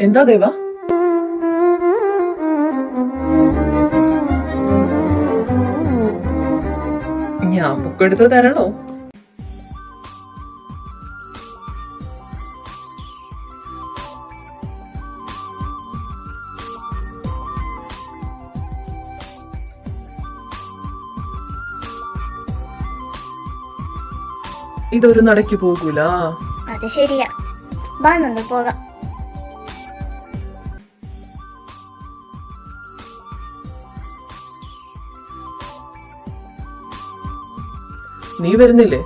എന്താ ദേവ? ഞാൻ ബുക്കെടുത്ത് തരണോ? ഇതൊരു നടക്ക് പോകൂല. അത് ശരിയാ, വാ നമ്മൾ പോകാം. നീ വരുന്നില്ലേ?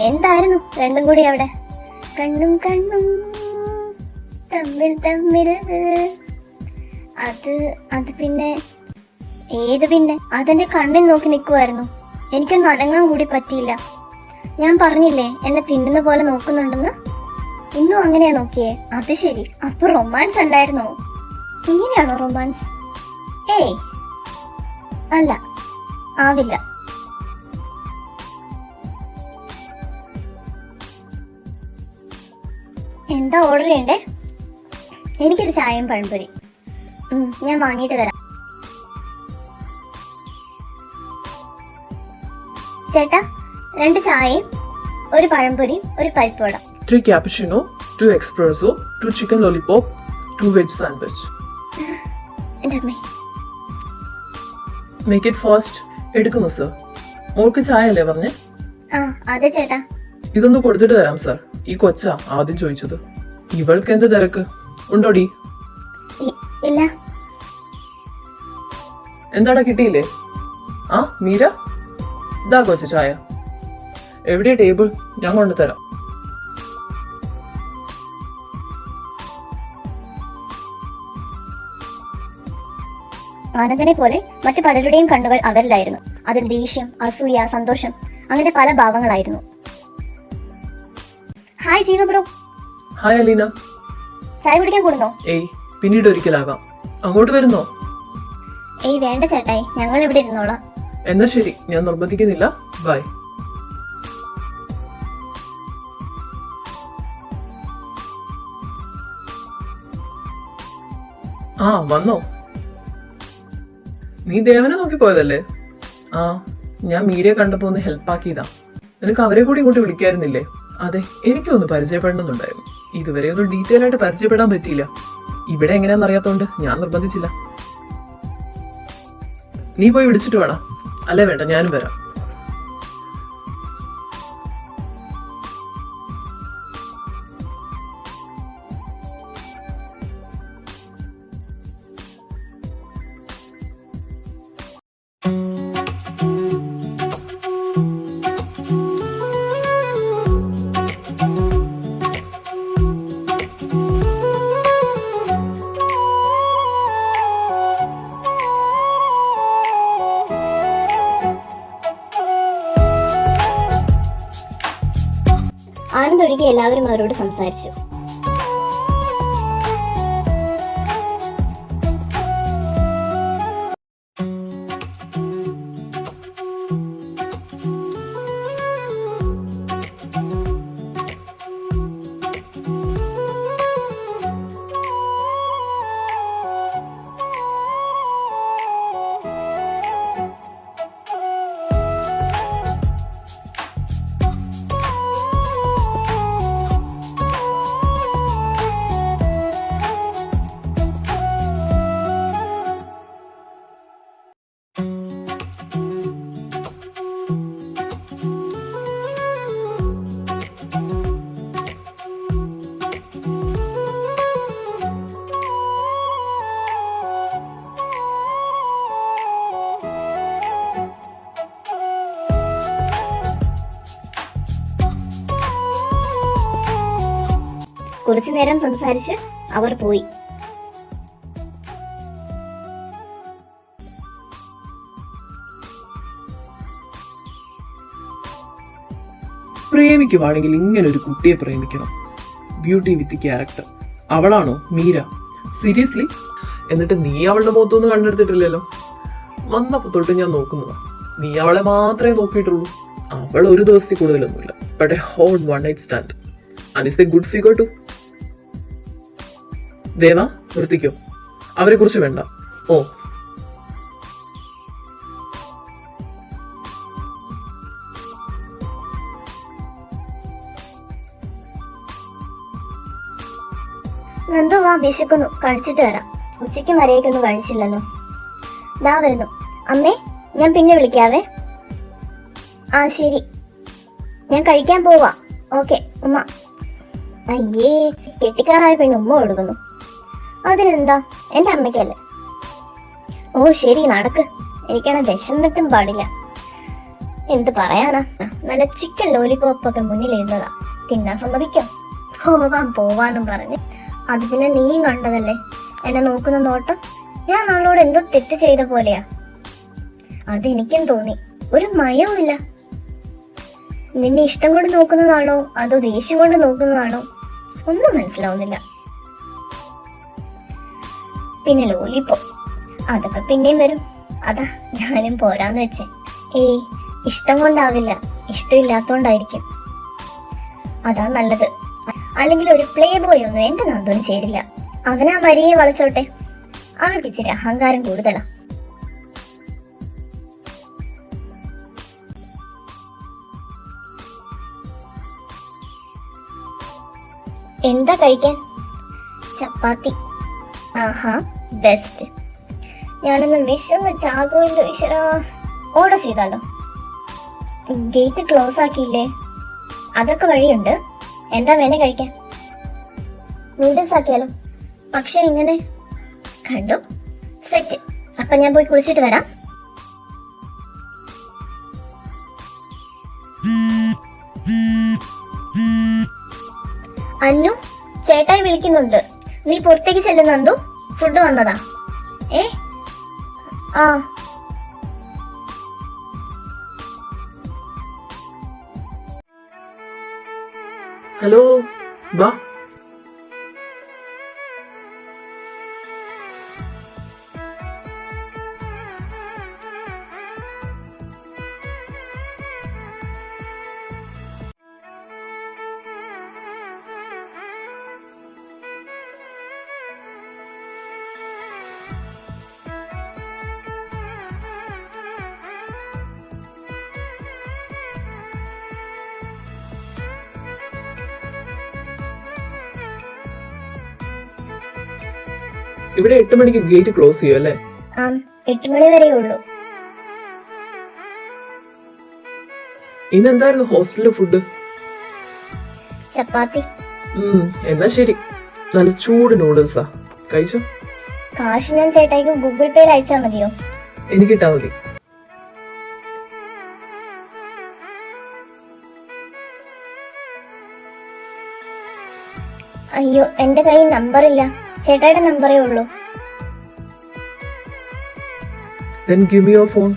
എന്തായിരുന്നു രണ്ടും കൂടി അവിടെ? കണ്ണും കണ്ണും തമ്മിൽ തമ്മിൽ. അത് പിന്നെ ഏത് പിന്നെ? അതെന്റെ കണ്ണിൽ നോക്കി നിൽക്കുമായിരുന്നു. എനിക്കൊന്നും അനങ്ങാൻ കൂടി പറ്റിയില്ല. ഞാൻ പറഞ്ഞില്ലേ എന്നെ തിന്നുന്ന പോലെ നോക്കുന്നുണ്ടെന്ന്. ഇന്നും അങ്ങനെയാ നോക്കിയേ? അത് ശരി, അപ്പൊ റൊമാൻസ് അല്ലായിരുന്നോ? ഇങ്ങനെയാണോ റൊമാൻസ്? ഏയ് അല്ല, ആവില്ല. എന്താ ഓർഡർ ചെയ്യണ്ടേ? എനിക്കൊരു ചായയും പഴംപൊരി. ഞാൻ വാങ്ങിയിട്ട് തരാം. ചേട്ടാ, 2 ചായയും ഒരു പഴംപൊരിയും ഒരു പരിപ്പ് വട. 3 cappuccino, 2 espresso, 2 chicken lollipop, 2 veg sandwich. എൻ്റെ അമ്മേ. Make it fast. എടുക്കുന്നു സർ. മോൾക്ക് ചായ അല്ലേ പറഞ്ഞേ? ആ അതെ ചേട്ടാ. ഇതൊന്ന് കൊടുത്തിട്ട് തരാം സർ. ഈ കൊച്ചാ ആദ്യം ചോദിച്ചത്. ഇവൾക്ക് എന്ത് തിരക്ക് ഉണ്ടോടി? ഇല്ല. എന്താടാ കിട്ടിയില്ലേ? ആ മീര, ഇതാ കൊച്ച ചായ. എവിടെയാ ടേബിൾ? ഞാൻ കൊണ്ടുതരാം. ആനന്ദനെ പോലെ മറ്റു പലരുടെയും കണ്ണുകൾ അവരിലായിരുന്നു. അതിൽ ദേഷ്യം, അസൂയ, സന്തോഷം, അങ്ങനെ പല ഭാവങ്ങളായിരുന്നു. ഹായ് ജീവ ബ്രോ. ഹായ് അലീന. ചായ കുടിക്കാൻ കൂടുന്നോ? ഏയ് പിന്നീട് ഒരിക്കലാകാം. അങ്ങോട്ട് വരുന്നോ? ഏയ് വേണ്ട ചേട്ടായി, ഞങ്ങൾ ഇവിടെ ഇരുന്നോളാം. എന്നാ ശരി, ഞാൻ നിർബന്ധിക്കുന്നില്ല. ബൈ. ആ വന്നോ? നീ ദേവനെ നോക്കി പോയതല്ലേ? ആ, ഞാൻ മീരയെ കണ്ടപ്പോ ഒന്ന് ഹെൽപ്പാക്കിയതാ. നിനക്ക് അവരെ കൂടി ഇങ്ങോട്ട് വിളിക്കായിരുന്നില്ലേ? അതെ, എനിക്കും ഒന്ന് പരിചയപ്പെടണമെന്നുണ്ടായിരുന്നു. ഇതുവരെ ഒന്നും ഡീറ്റെയിൽ ആയിട്ട് പരിചയപ്പെടാൻ പറ്റിയില്ല. ഇവിടെ എങ്ങനെയാന്ന് അറിയാത്തോണ്ട് ഞാൻ നിർബന്ധിച്ചില്ല. നീ പോയി വിളിച്ചിട്ട് വേണം. അല്ലേ വേണ്ട, ഞാനും വരാം. ആനന്ദ് ഒഴികെ എല്ലാവരും അവരോട് സംസാരിച്ചു. കുറച്ചു നേരം സംസാരിച്ച് അവർ പോയി. പ്രേമിക്കുവാണെങ്കിൽ ഇങ്ങനെ ഒരു കുട്ടിയെ പ്രേമിക്കണം. Beauty with character. അവളാണോ മീര? സീരിയസ്ലി? എന്നിട്ട് നീ അവളുടെ മുഖത്തൊന്നും കണ്ടെടുത്തിട്ടില്ലല്ലോ. വന്നപ്പോ തൊട്ട് ഞാൻ നോക്കുന്നതാ. നീ അവളെ മാത്രമേ നോക്കിയിട്ടുള്ളൂ. അവൾ ഒരു ദിവസത്തിൽ കൂടുതലൊന്നുമില്ല. But a hot one night stand and it's a good figure too. Deva, നിർത്തിക്കോ. അവരെ കുറിച്ച് വേണ്ട. ഓ, നന്ദു വാ, വിശക്കുന്നു, കഴിച്ചിട്ട് വരാം. ഉച്ചയ്ക്ക് വരെയൊക്കൊന്നും കഴിച്ചില്ലല്ലോ. ദാ വരുന്നു. അമ്മേ, ഞാൻ പിന്നെ വിളിക്കാവേ. ആ ശരി, ഞാൻ കഴിക്കാൻ പോവാ. ഓക്കെ ഉമ്മ. അയ്യേ, കെട്ടിക്കാറായ പെണ്ണ് ഉമ്മ കൊടുക്കുന്നു. അതിനെന്താ, എൻ്റെ അമ്മയ്ക്കല്ലേ. ഓ ശരി, നടക്ക്. എനിക്കാണ് വിശന്നിട്ടും പാടില്ല. എന്ത് പറയാനാ, നല്ല ചിക്കൻ ലോലിപോപ്പൊക്കെ മുന്നിലിരുന്നതാ. തിന്നാൻ സമ്മതിക്കാം. പോവാന്നും പറഞ്ഞ് അത് പിന്നെ നീയും കണ്ടതല്ലേ എന്നെ നോക്കുന്ന നോട്ടം. ഞാൻ അവളോട് എന്തോ തെറ്റ് ചെയ്ത പോലെയാ. അതെനിക്കും തോന്നി. ഒരു മയവും ഇല്ല. നിന്നെ ഇഷ്ടം കൊണ്ട് നോക്കുന്നതാണോ അതോ ദേഷ്യം കൊണ്ട് നോക്കുന്നതാണോ ഒന്നും മനസ്സിലാവുന്നില്ല. പിന്നെ ലോലിപ്പോ അതൊക്കെ പിന്നെയും വരും. അതാ ഞാനും പോരാന്ന് വെച്ചേ. ഏയ്, ഇഷ്ടം കൊണ്ടാവില്ല, ഇഷ്ടമില്ലാത്തോണ്ടായിരിക്കും. അതാ നല്ലത്. അല്ലെങ്കിൽ ഒരു പ്ലേ ബോയ് ഒന്നും എന്റെ നന്ദുവിന് ചേരില്ല. അവനാ വരിയെ വളച്ചോട്ടെ. അവൾക്ക് ഇച്ചിരി അഹങ്കാരം കൂടുതലാ. എന്താ കഴിക്കാൻ? ചപ്പാത്തി. ആഹാ, ബെസ്റ്റ്. ഞാനൊന്ന് വിശന്ന് ചാകുമല്ലോ ഈശ്വരാ. ഓർഡർ ചെയ്താലോ? ഗേറ്റ് ക്ലോസ് ആക്കിയില്ലേ? അതൊക്കെ വഴിയുണ്ട്. എന്താ വേണേ കഴിക്കാൻ? നൂഡിൽസ് ആക്കിയാലോ? പക്ഷെ ഇങ്ങനെ കണ്ടു. സെറ്റ്. അപ്പൊ ഞാൻ പോയി കുളിച്ചിട്ട് വരാം. അന്നു, ചേട്ടായി വിളിക്കുന്നുണ്ട്. നീ പുറത്തേക്ക് ചെല്ലുന്നു. ഫുഡ് വന്നതാ. ആ ഹലോ, വാ. ഇവിടെ 8 മണിക്ക് ഗേറ്റ് ക്ലോസ് ചെയ്യും അല്ലേ? 8 മണി വരെ ഉള്ളൂ. ഇന്നെന്തായിരുന്നു ഹോസ്റ്റലിലെ ഫുഡ്? ചപ്പാത്തി. എന്നാ ശരി, നല്ല ചൂട് നൂഡിൽസാ. കഴിച്ചോ. കാശ് ഞാൻ ചേട്ടായിക്ക് ഗൂഗിൾ പേയിൽ അയച്ചാ മതിയോ? എനിക്കിട്ടാ മതി. അയ്യോ, എന്റെ കയ്യിൽ നമ്പറില്ല. ചേട്ടായിയുടെ നമ്പറേ ഉള്ളൂ. Then give me your phone.